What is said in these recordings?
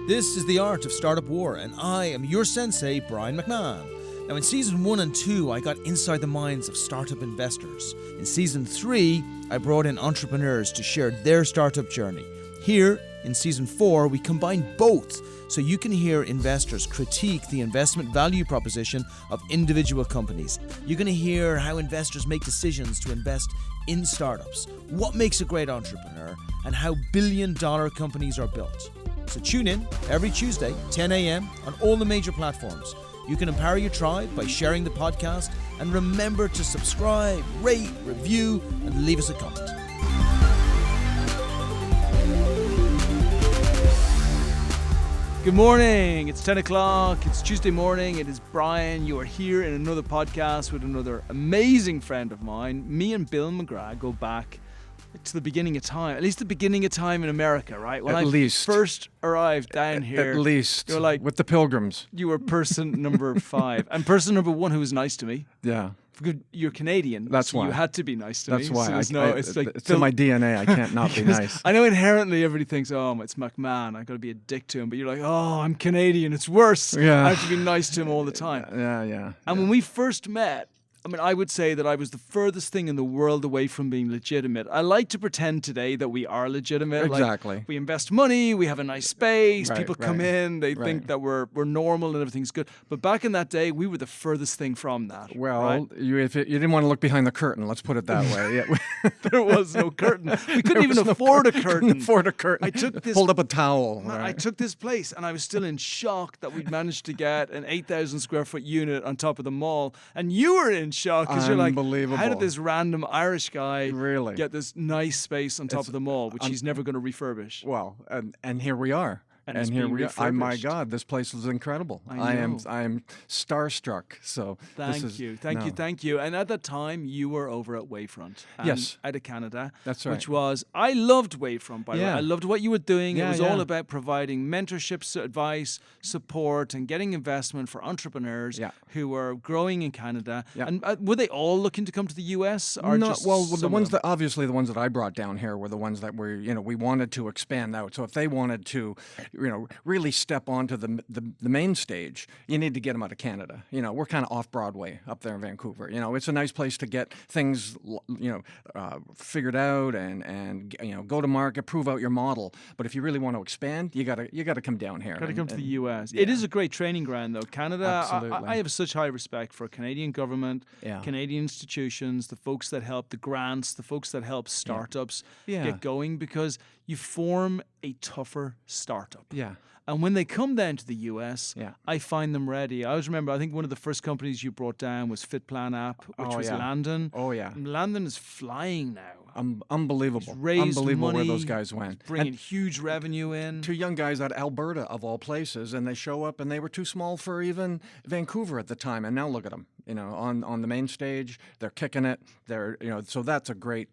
This is The Art of Startup War, and I am your sensei, Brian McMahon. Now, in Season 1 and 2, I got inside the minds of startup investors. In Season 3, I brought in entrepreneurs to share their startup journey. Here, in Season 4, we combine both, so you can hear investors critique the investment value proposition of individual companies. You're going to hear how investors make decisions to invest in startups, what makes a great entrepreneur, and how billion-dollar companies are built. So tune in every Tuesday, 10 a.m. on all the major platforms. You can empower your tribe by sharing the podcast, and remember to subscribe, rate, review, and leave us a comment. Good morning. It's 10 o'clock. It's Tuesday morning. It is Brian. You are here in another podcast with another amazing friend of mine. Me and Bill McGraw go back to the beginning of time, at least the beginning of time in America, right? When I first arrived down here, at least you're like, with the Pilgrims. You were person number 5, and person number 1 who was nice to me. Yeah, you're Canadian. That's so why you had to be nice to me. That's why. It's in my DNA. I can't not be nice. I know inherently everybody thinks, oh, it's McMahon, I got to be a dick to him. But you're like, oh, I'm Canadian. It's worse. Yeah. I have to be nice to him all the time. Yeah. And when we first met, I mean, I would say that I was the furthest thing in the world away from being legitimate. I like to pretend today that we are legitimate. Exactly. Like, we invest money, we have a nice space, Right, people come in, they right. think that we're normal and everything's good. But back in that day, we were the furthest thing from that. Well, right? you didn't want to look behind the curtain, let's put it that way. Yeah. There was no curtain. We couldn't even afford a curtain. Couldn't afford a curtain. I took this, hold up a towel. Man, right. I took this place and I was still in shock that we'd managed to get an 8,000 square foot unit on top of the mall. And you were in shock because you're like, unbelievable. how did this random Irish guy really get this nice space on top of the mall, which he's never going to refurbish? Well, and here we are. And here we are. My God, this place is incredible. I am starstruck. So Thank you. And at that time, you were over at Wavefront. Yes. Out of Canada. That's right. Which was, I loved Wavefront, by the way. I loved what you were doing. Yeah, it was all about providing mentorship, advice, support, and getting investment for entrepreneurs who were growing in Canada. Yeah. And were they all looking to come to the US? Or no, just well, the ones that obviously the ones that I brought down here were the ones that were, we wanted to expand out. So if they wanted to, really step onto the main stage, you need to get them out of Canada. We're kind of off Broadway up there in Vancouver. It's a nice place to get things, figured out and go to market, prove out your model. But if you really want to expand, you gotta come down here. Got to come to the US. Yeah. It is a great training ground, though. Canada. Absolutely. I have such high respect for Canadian government, Canadian institutions, the folks that help the grants, the folks that help startups get going, because you form a tougher startup. Yeah. And when they come down to the US, I find them ready. I always remember, I think one of the first companies you brought down was FitPlan app, which was Landon. Oh, yeah. Landon is flying now. Unbelievable. Unbelievable where those guys went. Bringing huge revenue in. 2 young guys out of Alberta, of all places, and they show up, and they were too small for even Vancouver at the time. And now look at them, on the main stage. They're kicking it. They're, so that's a great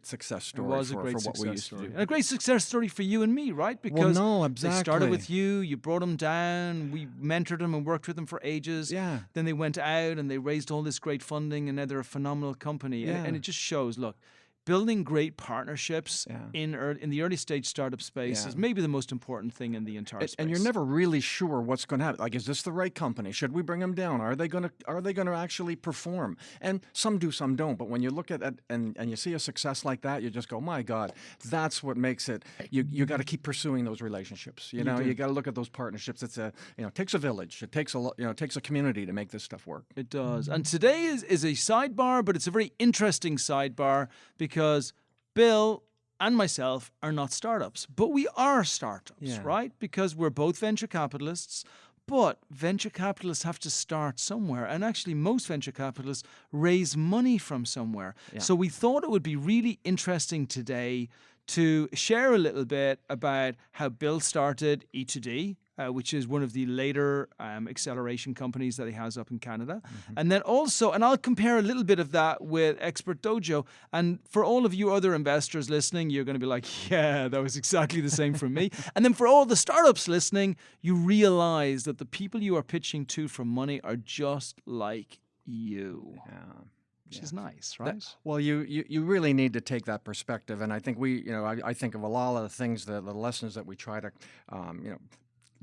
success story. It was for what we used to do. And a great success story for you and me, right? Because exactly. They started with you brought them down, we mentored them and worked with them for ages. Yeah. Then they went out and they raised all this great funding, and now they're a phenomenal company. Yeah. And it just shows, look, building great partnerships in the early stage startup space is maybe the most important thing in the entire space. And you're never really sure what's going to happen. Like, is this the right company? Should we bring them down? Are they going to actually perform? And some do, some don't. But when you look at it and you see a success like that, you just go, my God, that's what makes it. You got to keep pursuing those relationships. You got to look at those partnerships. It's it takes a village. It takes it takes a community to make this stuff work. It does. And today is a sidebar, but it's a very interesting sidebar, because Bill and myself are not startups, but we are startups, right? Because we're both venture capitalists, but venture capitalists have to start somewhere. And actually, most venture capitalists raise money from somewhere. Yeah. So we thought it would be really interesting today to share a little bit about how Bill started e2d, which is one of the later acceleration companies that he has up in Canada. Mm-hmm. And then also, and I'll compare a little bit of that with Expert Dojo. And for all of you other investors listening, you're going to be like, yeah, that was exactly the same for me. And then for all the startups listening, you realize that the people you are pitching to for money are just like you. Yeah. Which is nice, right? Well, you really need to take that perspective, and I think I think of a lot of the things, the lessons that we try to,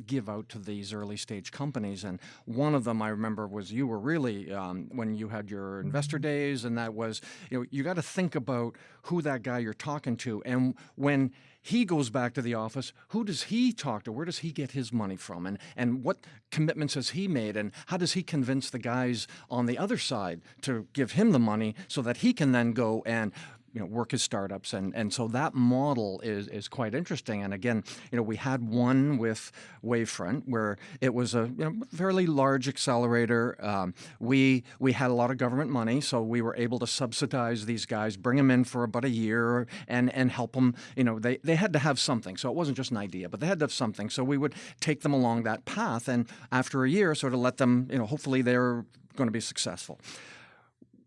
give out to these early stage companies. And one of them I remember was you were really, when you had your investor days, and that was, you got to think about who that guy you're talking to. And when he goes back to the office, who does he talk to? Where does he get his money from? And what commitments has he made? And how does he convince the guys on the other side to give him the money so that he can then go and work his startups, and so that model is quite interesting. And again, we had one with Wavefront where it was a fairly large accelerator. We had a lot of government money, so we were able to subsidize these guys, bring them in for about a year, and help them. They had to have something, so it wasn't just an idea, but they had to have something. So we would take them along that path, and after a year, sort of let them. Hopefully they're going to be successful.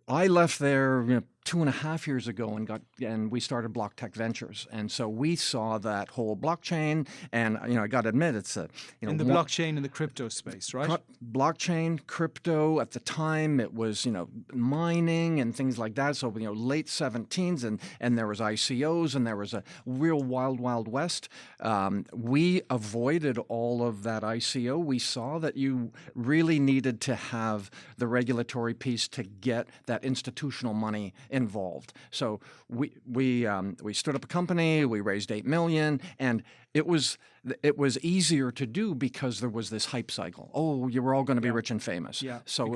I left there 2.5 years ago and we started Block Tech Ventures, and so we saw that whole blockchain, and I got to admit it's a in the blockchain and the crypto space, right? Blockchain, crypto. At the time, it was mining and things like that. So late 17s, and there was ICOs, and there was a real wild west. We avoided all of that ICO. We saw that you really needed to have the regulatory piece to get that institutional money involved. So we stood up a company. We raised $8 million, and it was easier to do because there was this hype cycle. Oh, you were all going to be rich and famous. Yeah. So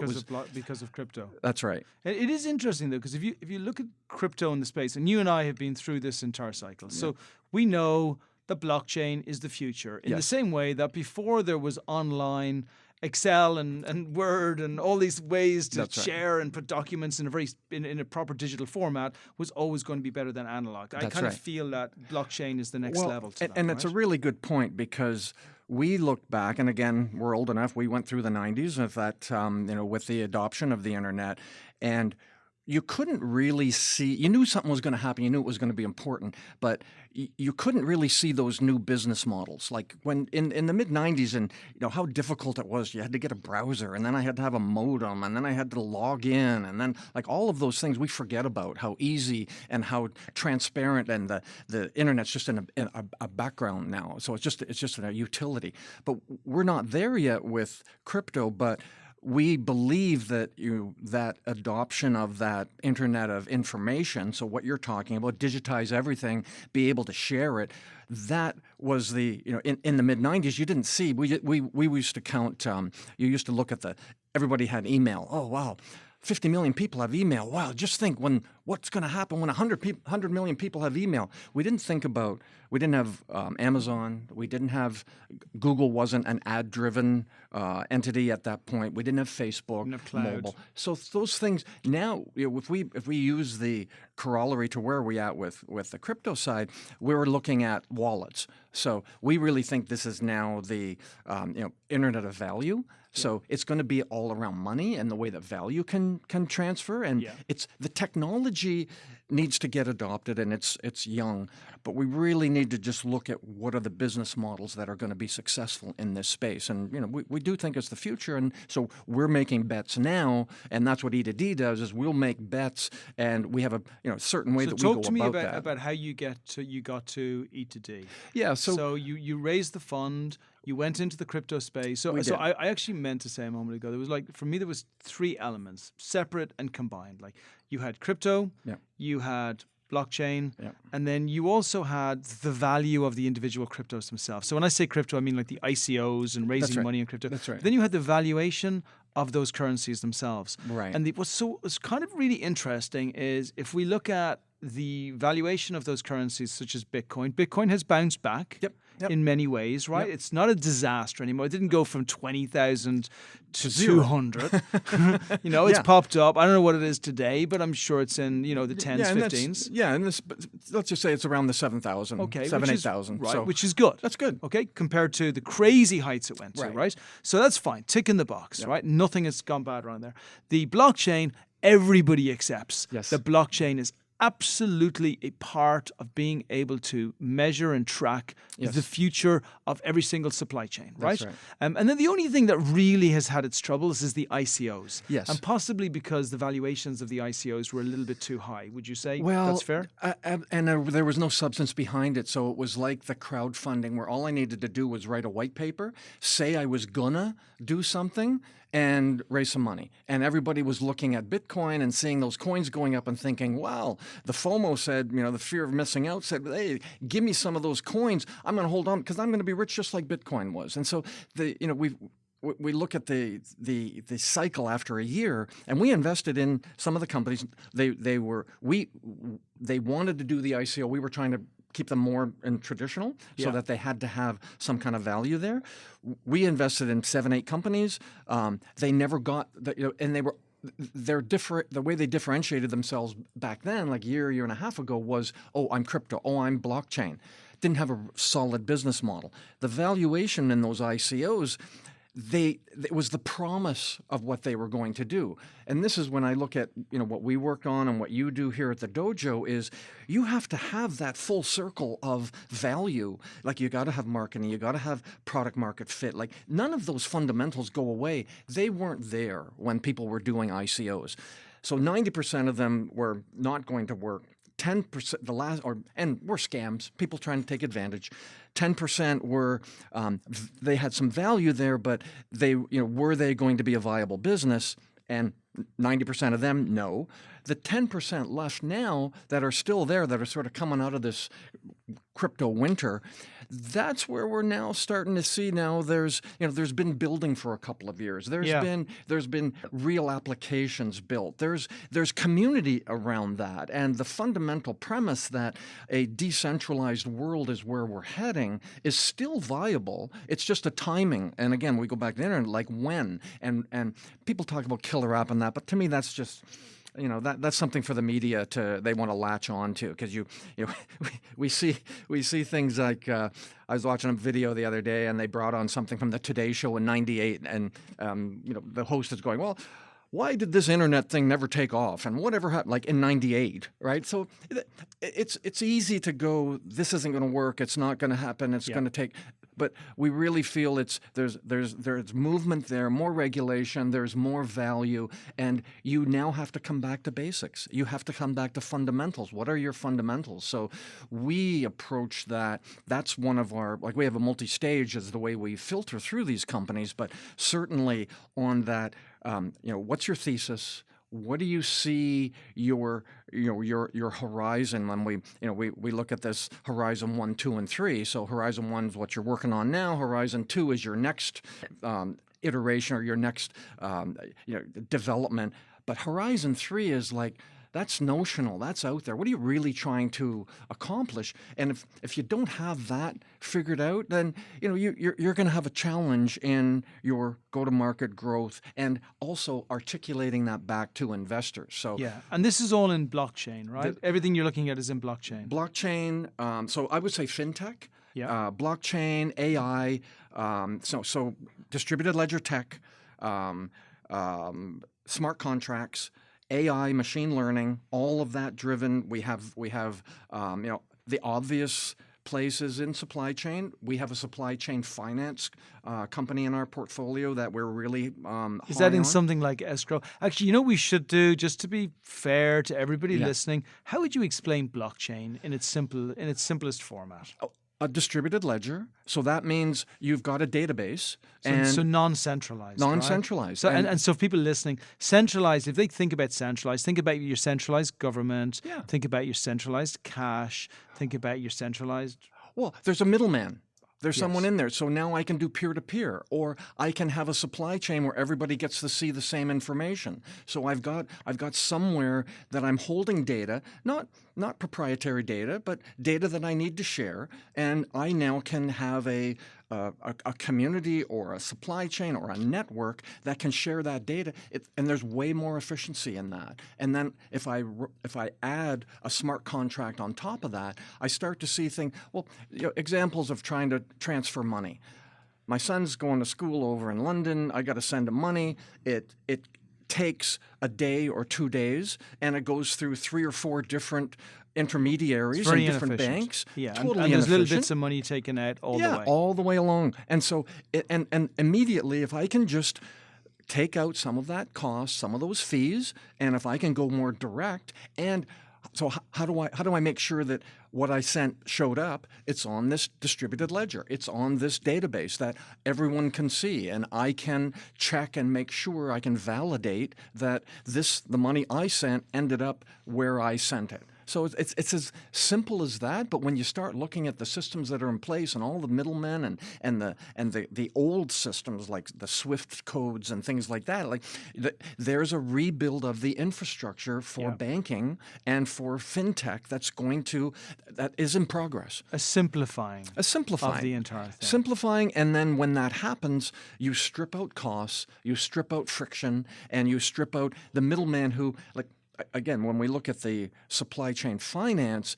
because of crypto. That's right. It is interesting though, because if you look at crypto in the space, and you and I have been through this entire cycle, so we know the blockchain is the future. In the same way that before there was online Excel and Word and all these ways to share and put documents in a proper digital format was always going to be better than analog. I kind of feel that blockchain is the next level to that. And it's a really good point, because we look back, and again, we're old enough. We went through the 90s with that, with the adoption of the internet, and you couldn't really see. You knew something was going to happen. You knew it was going to be important, but you couldn't really see those new business models. Like when in the mid 90s, and how difficult it was. You had to get a browser, and then I had to have a modem, and then I had to log in, and then like all of those things we forget about how easy and how transparent, and the internet's just in a background now. So it's just a utility. But we're not there yet with crypto, but we believe that that adoption of that Internet of Information, so what you're talking about, digitize everything, be able to share it, that was in the mid-90s, you didn't see. We used to count, you used to look at everybody had email. Oh, wow. 50 million people have email. Wow, just think what's going to happen when 100 million people have email. We didn't have Amazon. We didn't have, Google wasn't an ad-driven entity at that point. We didn't have Facebook, didn't have cloud. Mobile. So those things, now, if we use the corollary to where we at with the crypto side, we're looking at wallets. So we really think this is now the Internet of Value. So it's going to be all around money and the way that value can transfer, and it's the technology needs to get adopted, and it's young, but we really need to just look at what are the business models that are going to be successful in this space. And we do think it's the future, and so we're making bets now, and that's what e2d does, is we'll make bets, and we have a certain way that we go about that. So talk to me about how you got to e2d. Yeah, so you raised the fund. You went into the crypto space. So I actually meant to say a moment ago, there was for me, there was 3 elements, separate and combined. Like you had crypto, you had blockchain, and then you also had the value of the individual cryptos themselves. So when I say crypto, I mean like the ICOs and raising money in crypto. That's right. Then you had the valuation of those currencies themselves. Right. And what's kind of really interesting is if we look at the valuation of those currencies, such as Bitcoin. Bitcoin has bounced back in many ways, right? It's not a disaster anymore. It didn't go from 20,000 to 200. It's popped up. I don't know what it is today, but I'm sure it's in the 10s, 15s. And let's just say it's around the 7,000, 8,000. Right, so which is good. That's good. Okay, compared to the crazy heights it went to, right? So that's fine. Tick in the box, right? Nothing has gone bad around there. The blockchain, everybody accepts. Yes. The blockchain is absolutely a part of being able to measure and track Yes. the future of every single supply chain, right? That's right. And then the only thing that really has had its troubles is the ICOs. Yes. And possibly because the valuations of the ICOs were a little bit too high. Would you say Well, that's fair? And there was no substance behind it. So it was like the crowdfunding where all I needed to do was write a white paper, say I was gonna do something, and raise some money. And everybody was looking at Bitcoin and seeing those coins going up and thinking, wow, the FOMO said, the fear of missing out said, hey, give me some of those coins. I'm going to hold on because I'm going to be rich just like Bitcoin was. And so we look at the cycle after a year, and we invested in some of the companies. They wanted to do the ICO. We were trying to keep them more in traditional so that they had to have some kind of value there. We invested in 7, 8 companies. They never got and they're different. The way they differentiated themselves back then, like year and a half ago, was, oh, I'm crypto, oh, I'm blockchain. Didn't have a solid business model. The valuation in those ICOs, it was the promise of what they were going to do. And this is when I look at what we work on and what you do here at the Dojo is you have to have that full circle of value. Like you got to have marketing, you got to have product market fit. Like none of those fundamentals go away. They weren't there when people were doing ICOs. So 90% of them were not going to work. 10%, and were scams, people trying to take advantage. 10% were, they had some value there, but were they going to be a viable business? And 90% of them, no. The 10% left now that are still there, that are sort of coming out of this crypto winter, that's where we're now starting to see now there's been building for a couple of years. There's been real applications built. There's community around that. And the fundamental premise that a decentralized world is where we're heading is still viable. It's just a timing. And again, we go back to the internet, like when. And people talk about killer app and that, but to me that's just that's something for the media they want to latch on to, because we see things like I was watching a video the other day and they brought on something from the Today Show in '98 and the host is going, well, why did this internet thing never take off and whatever happened, like in '98, right? So it's easy to go, this isn't going to work, it's not going to happen, it's going to take. But we really feel there's movement there, more regulation, there's more value, and you now have to come back to basics. You have to come back to fundamentals. What are your fundamentals? So we approach that. That's one of our, like we have a multi-stage as the way we filter through these companies, but certainly on that, what's your thesis? What do you see your horizon when we look at this horizon 1, 2, and 3? So horizon 1 is what you're working on now. Horizon 2 is your next iteration or your next development. But horizon 3 is like, that's notional, that's out there. What are you really trying to accomplish? And if you don't have that figured out, then you're going to have a challenge in your go-to-market growth and also articulating that back to investors. So yeah, and this is all in blockchain, right? Everything you're looking at is in blockchain. Blockchain. So I would say fintech. Yeah. Blockchain, AI. So distributed ledger tech, smart contracts. AI, machine learning, all of that driven. We have the obvious places in supply chain. We have a supply chain finance company in our portfolio that we're really Is that in on. something like escrow? Actually, we should do, just to be fair to everybody listening, how would you explain blockchain in its simplest format? A distributed ledger. So that means you've got a database. So non-centralized. Non-centralized. Right? So, and so if people listening, centralized, if they think about centralized, think about your centralized government, think about your centralized cash, think about your centralized... Well, there's a middleman. There's someone in there. So now I can do peer-to-peer, or I can have a supply chain where everybody gets to see the same information. So I've got somewhere that I'm holding data, not proprietary data, but data that I need to share, and I now can have a community or a supply chain or a network that can share that data, and there's way more efficiency in that. And then if I add a smart contract on top of that, I start to see things. Well, examples of trying to transfer money. My son's going to school over in London. I got to send him money. It takes a day or 2 days, and it goes through 3 or 4 different intermediaries and different banks. Yeah, totally and there's little inefficient. bits of money taken out all the Yeah, way. all the way along. And so, and immediately, if I can just take out some of that cost, some of those fees, and if I can go more direct, and so how do I make sure that what I sent showed up? It's on this distributed ledger. It's on this database that everyone can see, and I can check and make sure I can validate that the money I sent ended up where I sent it. So it's as simple as that. But when you start looking at the systems that are in place and all the middlemen and the old systems like the SWIFT codes and things like that, there's a rebuild of the infrastructure for banking and for fintech that is in progress. A simplifying of the entire thing. Simplifying, and then when that happens, you strip out costs, you strip out friction, and you strip out the middleman who, again, when we look at the supply chain finance,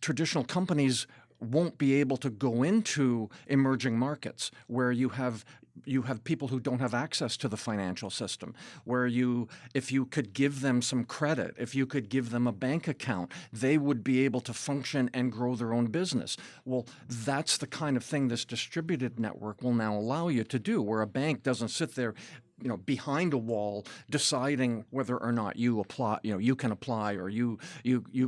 traditional companies won't be able to go into emerging markets where you have people who don't have access to the financial system, where if you could give them some credit, if you could give them a bank account, they would be able to function and grow their own business. Well, that's the kind of thing this distributed network will now allow you to do, where a bank doesn't sit there behind a wall deciding whether or not you apply, you can apply, or you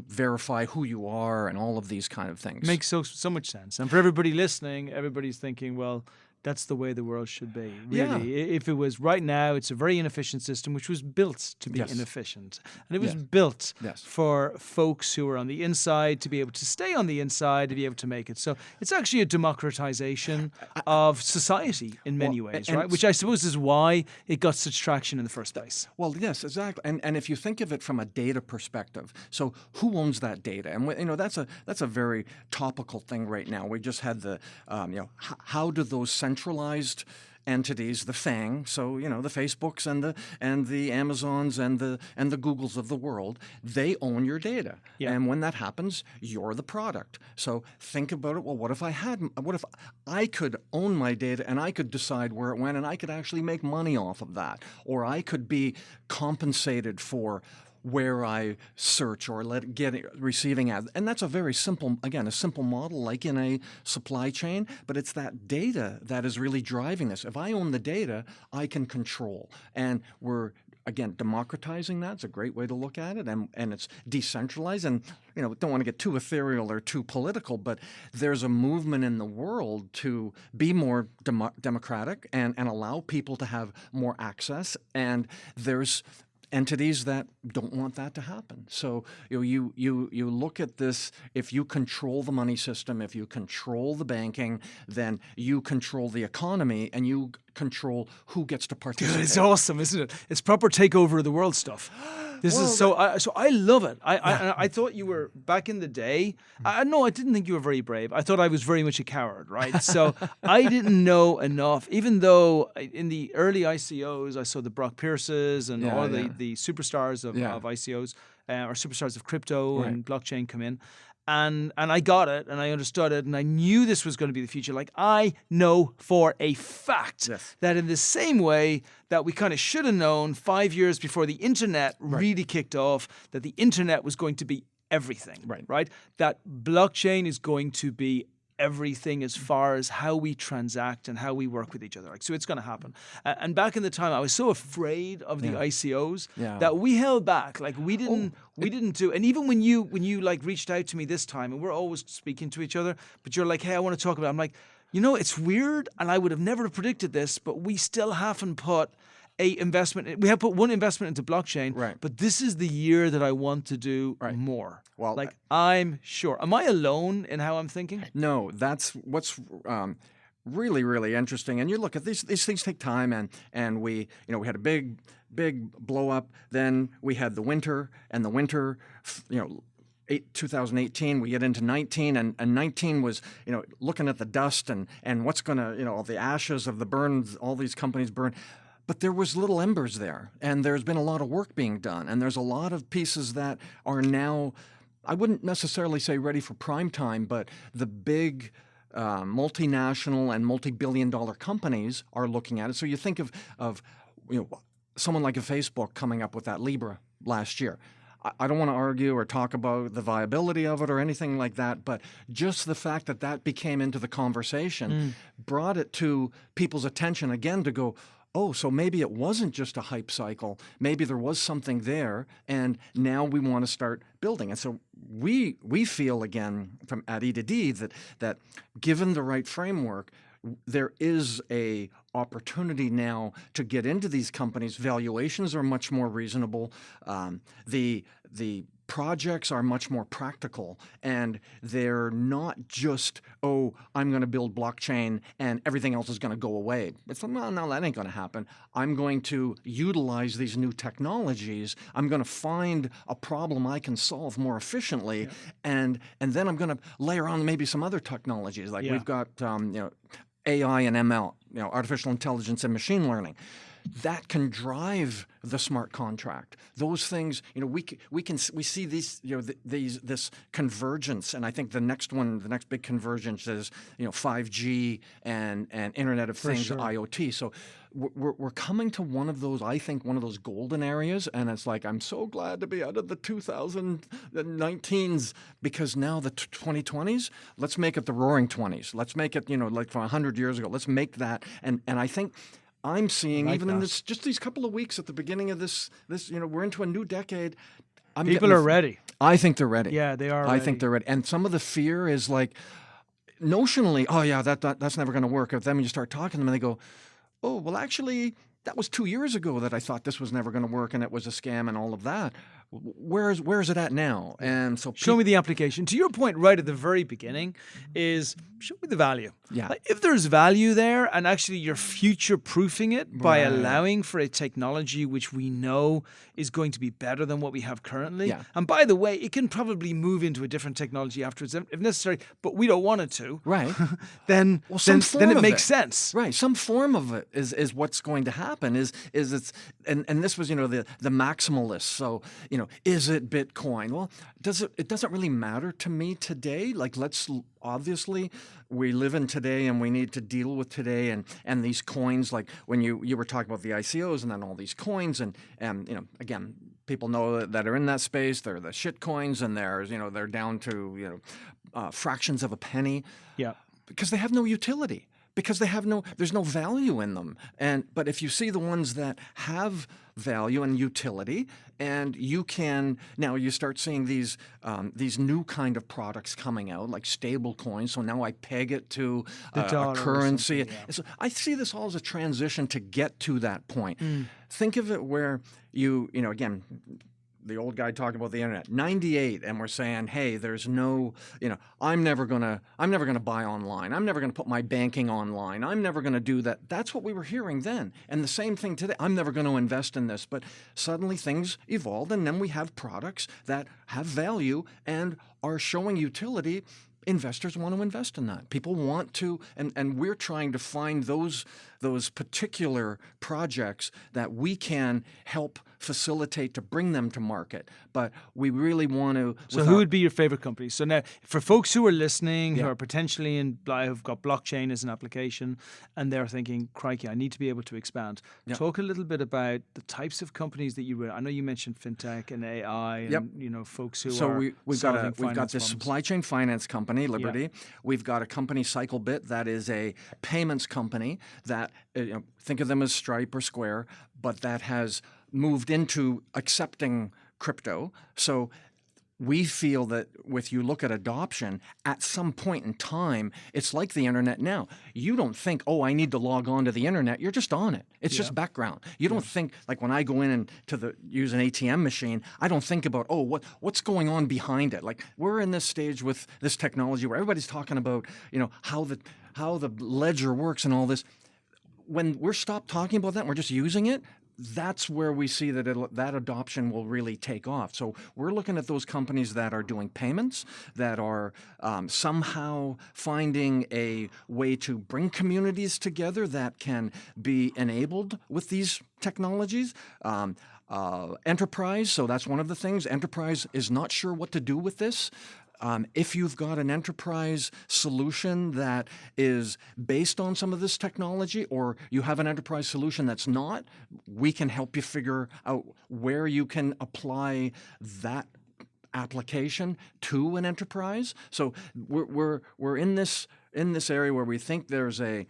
verify who you are, and all of these kind of things. Makes so much sense. And for everybody listening, everybody's thinking, well, that's the way the world should be. Really, if it was right now, it's a very inefficient system which was built to be inefficient. And it was built for folks who are on the inside to be able to stay on the inside, to be able to make it. So it's actually a democratization of society in many ways, right? Which I suppose is why it got such traction in the first place. Well, yes, exactly. And if you think of it from a data perspective, so who owns that data? And that's a very topical thing right now. We just had the how do those centralized entities, the FANG, so the Facebooks and the Amazons and the Googles of the world, they own your data. And when that happens, you're the product. So think about it. Well, what if I could own my data and I could decide where it went, and I could actually make money off of that, or I could be compensated for where I search or receiving ads. And that's a very simple, again, a simple model like in a supply chain, but it's that data that is really driving this. If I own the data, I can control. And we're, again, democratizing that. It's a great way to look at it, and it's decentralized. And don't want to get too ethereal or too political, but there's a movement in the world to be more democratic and allow people to have more access. And there's entities that don't want that to happen. So you look at this. If you control the money system, if you control the banking, then you control the economy, and you control who gets to participate. It's awesome, isn't it? It's proper takeover of the world stuff. This is so I love it. I thought you were, back in the day, I didn't think you were very brave. I thought I was very much a coward, right? So I didn't know enough, even though in the early ICOs, I saw the Brock Pierces and all the superstars of ICOs, or superstars of crypto and blockchain come in. And I got it, and I understood it, and I knew this was going to be the future. Like, I know for a fact that in the same way that we kind of should have known 5 years before the internet really kicked off, that the internet was going to be everything, right? That blockchain is going to be everything as far as how we transact and how we work with each other. So it's going to happen. And back in the time, I was so afraid of the ICOs that we held back. Like, we didn't do. And even when you reached out to me this time, and we're always speaking to each other, but you're like, hey, I want to talk about it. I'm like, it's weird, and I would have never predicted this, but we still haven't put we have put one investment into blockchain, but this is the year that I want to do more. Well, I'm sure. Am I alone in how I'm thinking? No, that's what's really, really interesting. And you look at these things take time, and we had a big blow up. Then we had the winter, 2018, we get into 19, and 19 was, looking at the dust and what's going to, all the ashes of the burns, all these companies burn. But there was little embers there, and there's been a lot of work being done, and there's a lot of pieces that are now, I wouldn't necessarily say ready for prime time, but the big multinational and multi-billion-dollar companies are looking at it. So you think of someone like a Facebook coming up with that Libra last year. I don't want to argue or talk about the viability of it or anything like that, but just the fact that that became into the conversation brought it to people's attention again to go, oh, so maybe it wasn't just a hype cycle. Maybe there was something there, and now we want to start building. And so we feel again from at e2d that given the right framework, there is a opportunity now to get into these companies. Valuations are much more reasonable. The projects are much more practical, and they're not just, oh, I'm going to build blockchain and everything else is going to go away. It's like, no, that ain't going to happen. I'm going to utilize these new technologies. I'm going to find a problem I can solve more efficiently, and then I'm going to layer on maybe some other technologies. Like we've got AI and ML, artificial intelligence and machine learning. That can drive the smart contract. Those things, we see these, this convergence, and I think the next big convergence is, 5G and Internet of Things, IoT. So we're coming to one of those golden areas, and it's like, I'm so glad to be out of the 2019s, because now the 2020s, let's make it the roaring 20s. Let's make it, like from 100 years ago. Let's make that, and I think I'm seeing even in just these couple of weeks at the beginning of this, we're into a new decade. People are ready. I think they're ready. Yeah, they are. I think they're ready. And some of the fear is like, notionally, oh yeah, that's never going to work. But then when you start talking to them, and they go, oh, well, actually, that was 2 years ago that I thought this was never going to work and it was a scam and all of that. Where is it at now? And so show me the application. To your point right at the very beginning is show me the value. Yeah. Like, if there's value there and actually you're future-proofing it by allowing for a technology which we know is going to be better than what we have currently. Yeah. And by the way, it can probably move into a different technology afterwards if necessary, but we don't want it to. Right. then it makes sense. Right. Some form of it is what's going to happen is it's and this was, the maximalists. So, is it Bitcoin? Well, it doesn't really matter to me today. Like, obviously we live in today and we need to deal with today, and these coins, like when you were talking about the ICOs and then all these coins and again, people know that are in that space, they're the shit coins, and they're down to fractions of a penny. Yeah. Because they have no utility. Because there's no value in them. But if you see the ones that have value and utility, and you start seeing these new kind of products coming out, like stable coins. So now I peg it to a currency. Yeah. So I see this all as a transition to get to that point. Think of it where again, the old guy talking about the internet, 98, and we're saying, hey, there's no, I'm never gonna buy online. I'm never gonna put my banking online. I'm never gonna do that. That's what we were hearing then. And the same thing today. I'm never gonna invest in this. But suddenly things evolved, and then we have products that have value and are showing utility. Investors want to invest in that. People want to, and we're trying to find those particular projects that we can help facilitate to bring them to market. But we really want to. So who would be your favorite company? So now, for folks who are listening, who are potentially have got blockchain as an application, and they're thinking, crikey, I need to be able to expand. Talk a little bit about the types of companies that I know you mentioned fintech and AI, and folks who are. So we've got this supply chain finance company, Liberty. Yeah. We've got a company, CycleBit, that is a payments company that think of them as Stripe or Square, but that has moved into accepting crypto. So we feel that you look at adoption, at some point in time, it's like the internet now. You don't think, oh, I need to log on to the internet. You're just on it. It's just background. You don't think, like when I go in and use an ATM machine, I don't think about, oh, what's going on behind it. Like, we're in this stage with this technology where everybody's talking about, how the ledger works and all this. When we're stopped talking about that and we're just using it, that's where we see that adoption will really take off. So we're looking at those companies that are doing payments, that are somehow finding a way to bring communities together that can be enabled with these technologies. Enterprise, so that's one of the things. Enterprise is not sure what to do with this. If you've got an enterprise solution that is based on some of this technology, or you have an enterprise solution that's not, we can help you figure out where you can apply that application to an enterprise. So we're in this area where we think there's a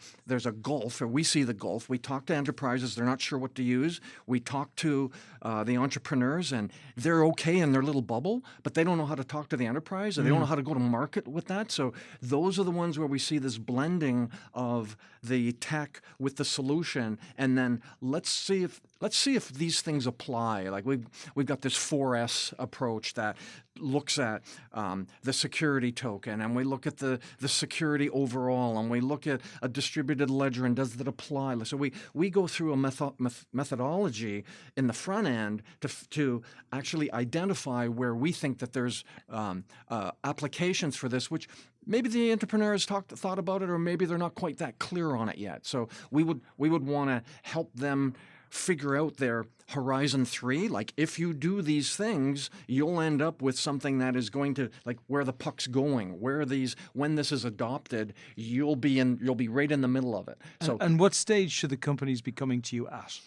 gulf, or we see the gulf. We talk to enterprises, they're not sure what to use. We talk to the entrepreneurs, and they're okay in their little bubble, but they don't know how to talk to the enterprise, and they don't know how to go to market with that. So those are the ones where we see this blending of the tech with the solution, and then let's see if these things apply. Like we've got this 4S approach that looks at the security token, and we look at the security overall, and we look at a distributed ledger, and does that apply? So we go through a methodology in the front end to actually identify where we think that there's applications for this, which maybe the entrepreneurs thought about it, or maybe they're not quite that clear on it yet. So we would want to help them figure out their Horizon 3. Like, if you do these things, you'll end up with something that is going to, like, where the puck's going, when this is adopted, you'll be right in the middle of it. So, and what stage should the companies be coming to you at?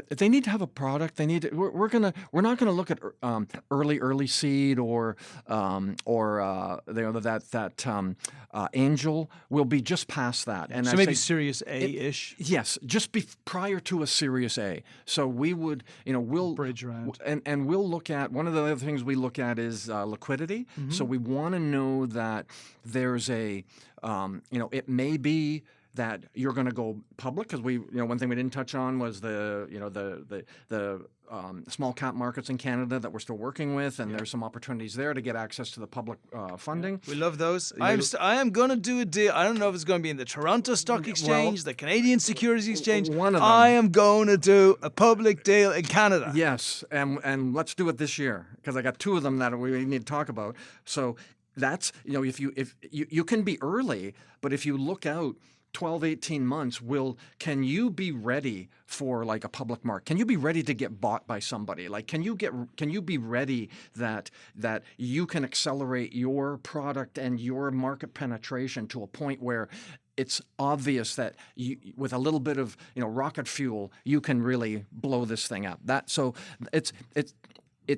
They need to have a product. They need to, we're not gonna look at early seed or angel. Will be just past that, and so maybe Series A-ish. Yes, just prior to a Series A. So we would, we'll bridge around, and we'll look at, one of the other things we look at is liquidity. Mm-hmm. So we want to know that there's it may be that you're going to go public, because one thing we didn't touch on was the small cap markets in Canada that we're still working with, and there's some opportunities there to get access to the public funding. We love those. I am going to do a deal. I don't know if it's going to be in the Toronto Stock Exchange, the Canadian Securities Exchange. One of them. I am going to do a public deal in Canada. Yes, and let's do it this year, because I got two of them that we need to talk about. So that's, if you can be early, but if you look out 12, 18 months, can you be ready for like a public market? Can you be ready to get bought by somebody? Like, can you be ready that you can accelerate your product and your market penetration to a point where it's obvious that with a little bit of rocket fuel, you can really blow this thing up. So it's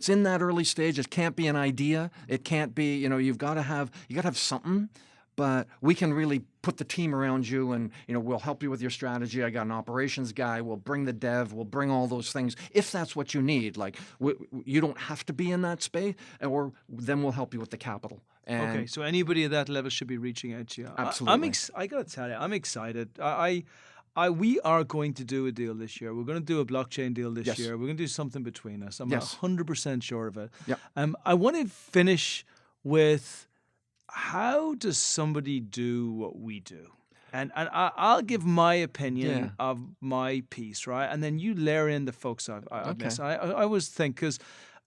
in that early stage. It can't be an idea. It can't be, you've got to have something. But we can really put the team around you, and we'll help you with your strategy. I got an operations guy. We'll bring the dev. We'll bring all those things if that's what you need. Like, you don't have to be in that space, or then we'll help you with the capital. Okay, so anybody at that level should be reaching out to you. Absolutely. I got to tell you, I'm excited. We are going to do a deal this year. We're going to do a blockchain deal this year. We're going to do something between us. I'm 100% sure of it. Yeah. I want to finish with, how does somebody do what we do? And I'll give my opinion of my piece, right? And then you layer in the folks I've missed. I always think, because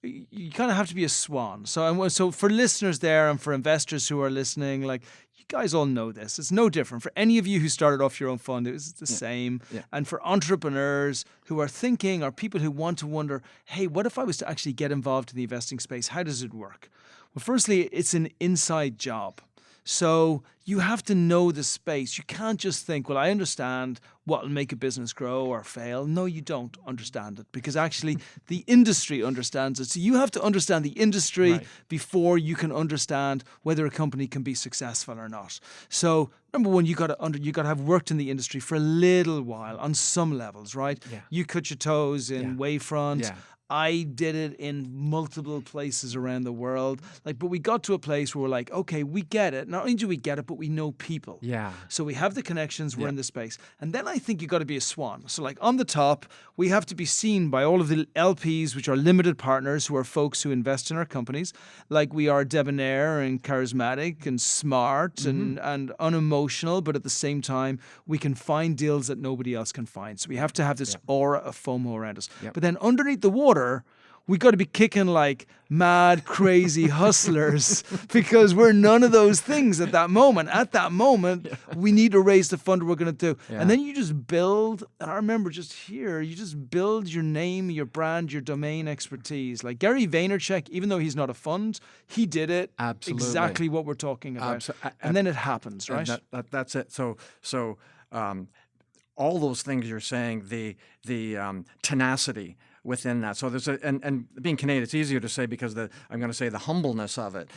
you kind of have to be a swan. So for listeners there, and for investors who are listening, like, you guys all know this. It's no different. For any of you who started off your own fund, it was the same. Yeah. And for entrepreneurs who are thinking, or people who want to wonder, hey, what if I was to actually get involved in the investing space? How does it work? Well, firstly, it's an inside job. So you have to know the space. You can't just think, well, I understand what will make a business grow or fail. No, you don't understand it, because actually the industry understands it. So you have to understand the industry before you can understand whether a company can be successful or not. So number one, you got to have worked in the industry for a little while on some levels, right? Yeah. You cut your toes in Wavefront. Yeah. I did it in multiple places around the world. But we got to a place where we're like, okay, we get it. Not only do we get it, but we know people. Yeah. So we have the connections, we're in the space. And then I think you got to be a swan. So on the top, we have to be seen by all of the LPs, which are limited partners, who are folks who invest in our companies. Like, we are debonair and charismatic and smart and unemotional, but at the same time, we can find deals that nobody else can find. So we have to have this aura of FOMO around us. Yep. But then underneath the water, we got to be kicking like mad, crazy hustlers because we're none of those things at that moment. At that moment, we need to raise the fund we're going to do. Yeah. And then you just build, and I remember just here, you just build your name, your brand, your domain expertise. Like Gary Vaynerchuk, even though he's not a fund, he did it. Absolutely. Exactly what we're talking about. And then it happens, right? That's it. So all those things you're saying, the tenacity within that. So there's and being Canadian, it's easier to say because I'm going to say the humbleness of it.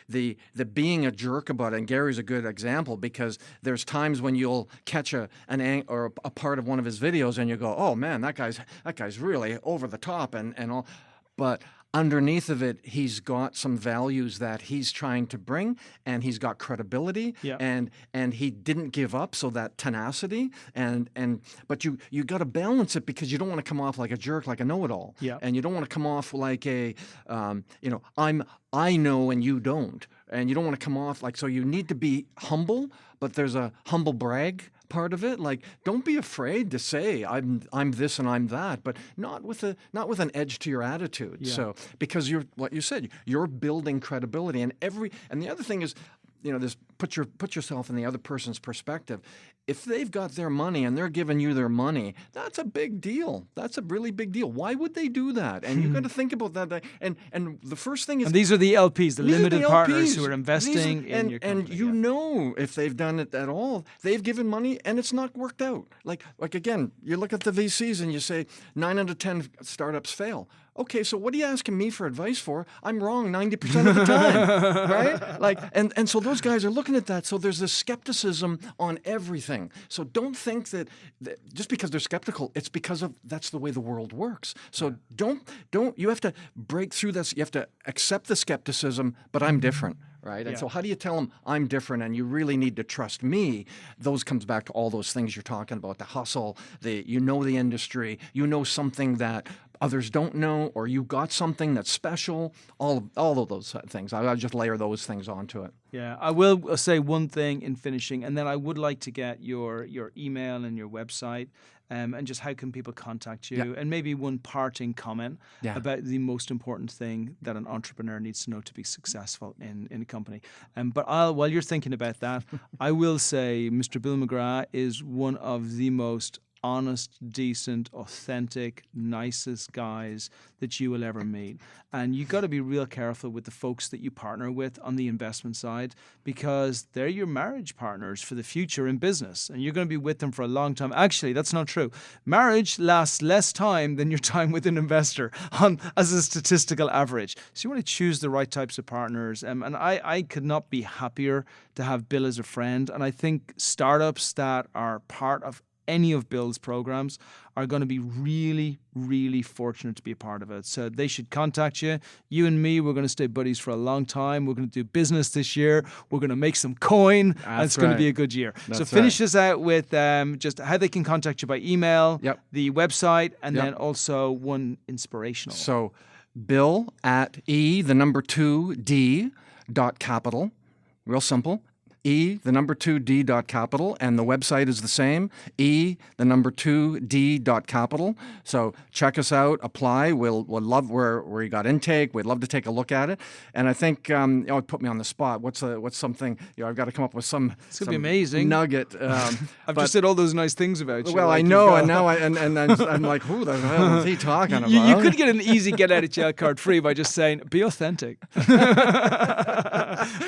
The being a jerk about it. And Gary's a good example because there's times when you'll catch a part of one of his videos and you go, oh man, that guy's really over the top and all, but underneath of it, he's got some values that he's trying to bring, and he's got credibility, and he didn't give up. So that tenacity, but you got to balance it because you don't want to come off like a jerk, like a know-it-all, and you don't want to come off like I know and you don't, and you don't want to come off like, so you need to be humble, but there's a humble brag part of it. Like, don't be afraid to say I'm this and I'm that, but not with an edge to your attitude. Yeah. So because what you said, you're building credibility, and the other thing is, this put yourself in the other person's perspective. If they've got their money and they're giving you their money, that's a big deal. That's a really big deal. Why would they do that? And you've got to think about that. And the first thing is, and these are the LPs, the limited partners who are investing in your company. And if they've done it at all, they've given money and it's not worked out. Like again, you look at the VCs and you say 9 out of 10 startups fail. Okay, so what are you asking me for advice for? I'm wrong 90% of the time, right? Like, and so those guys are looking at that. So there's this skepticism on everything. So don't think that just because they're skeptical, it's because that's the way the world works. So don't. You have to break through this. You have to accept the skepticism, but I'm different. Right? And so how do you tell them I'm different and you really need to trust me? Those comes back to all those things you're talking about, the hustle, the industry, something that others don't know, or you got something that's special, all of those things. I'll just layer those things onto it. Yeah, I will say one thing in finishing, and then I would like to get your email and your website, and just how can people contact you, and maybe one parting comment about the most important thing that an entrepreneur needs to know to be successful in a company. But while you're thinking about that, I will say Mr. Bill McGraw is one of the most honest, decent, authentic, nicest guys that you will ever meet. And you got to be real careful with the folks that you partner with on the investment side, because they're your marriage partners for the future in business, and you're going to be with them for a long time. Actually, that's not true. Marriage lasts less time than your time with an investor as a statistical average. So you want to choose the right types of partners. And I could not be happier to have Bill as a friend. And I think startups that are part of any of Bill's programs are going to be really, really fortunate to be a part of it. So they should contact you. You and me, we're going to stay buddies for a long time. We're going to do business this year. We're going to make some coin. And it's going to be a good year. So finish this out with just how they can contact you by email, the website, and then also one inspirational. So Bill at e2d.capital. Real simple. e2d.capital, and the website is the same, e2d.capital. So check us out, apply. We'll love where you got intake. We'd love to take a look at it. And I think it put me on the spot. What's something I've got to come up with some. It's gonna be amazing nugget. I've just said all those nice things about you. Well, like I know, and now I'm like, who the hell is he talking about? You could get an easy get out of jail card free by just saying, be authentic. But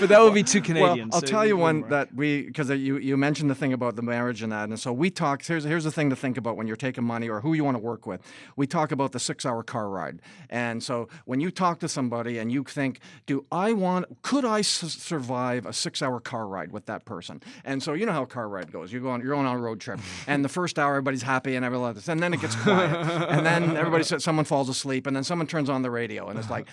that would be too Canadian. Well, I'll tell you one that because you mentioned the thing about the marriage and that, and so we talk. Here's the thing to think about when you're taking money or who you want to work with. We talk about the 6-hour car ride, and so when you talk to somebody and you think, could I survive a 6-hour car ride with that person? And so you know how a car ride goes. You're on a road trip, and the first hour everybody's happy and everything, and then it gets quiet, and then someone falls asleep, and then someone turns on the radio, and it's like,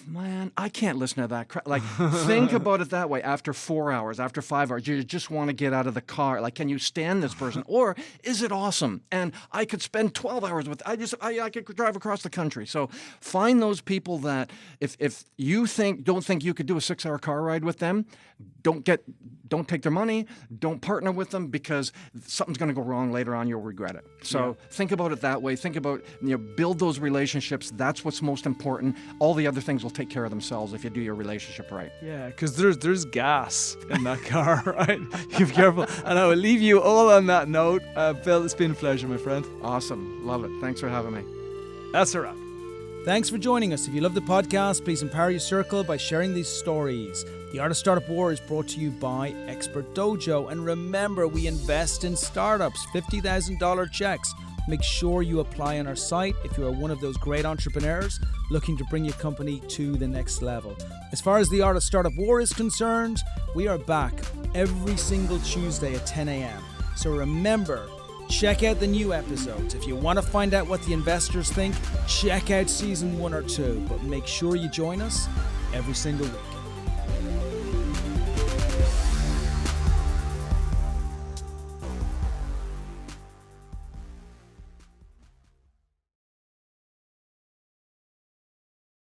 Man, I can't listen to that crap. Like, think about it that way. After 4 hours, after 5 hours, you just want to get out of the car. Like, can you stand this person? Or is it awesome? And I could spend 12 hours with, I could drive across the country. So find those people that if you don't think you could do a 6-hour car ride with them, don't take their money, don't partner with them, because something's going to go wrong later on. You'll regret it. So think about it that way. Think about, build those relationships. That's what's most important. All the other things will take care of themselves if you do your relationship right. Yeah, because there's gas in that car, right? You be careful. And I will leave you all on that note. Bill, it's been a pleasure, my friend. Awesome. Love it. Thanks for having me. That's a wrap. Thanks for joining us. If you love the podcast, please empower your circle by sharing these stories. The Art of Startup War is brought to you by Expert Dojo. And remember, we invest in startups, $50,000 checks. Make sure you apply on our site if you are one of those great entrepreneurs looking to bring your company to the next level. As far as the Art of Startup War is concerned, we are back every single Tuesday at 10 a.m. So remember, check out the new episodes. If you want to find out what the investors think, check out season 1 or 2. But make sure you join us every single week.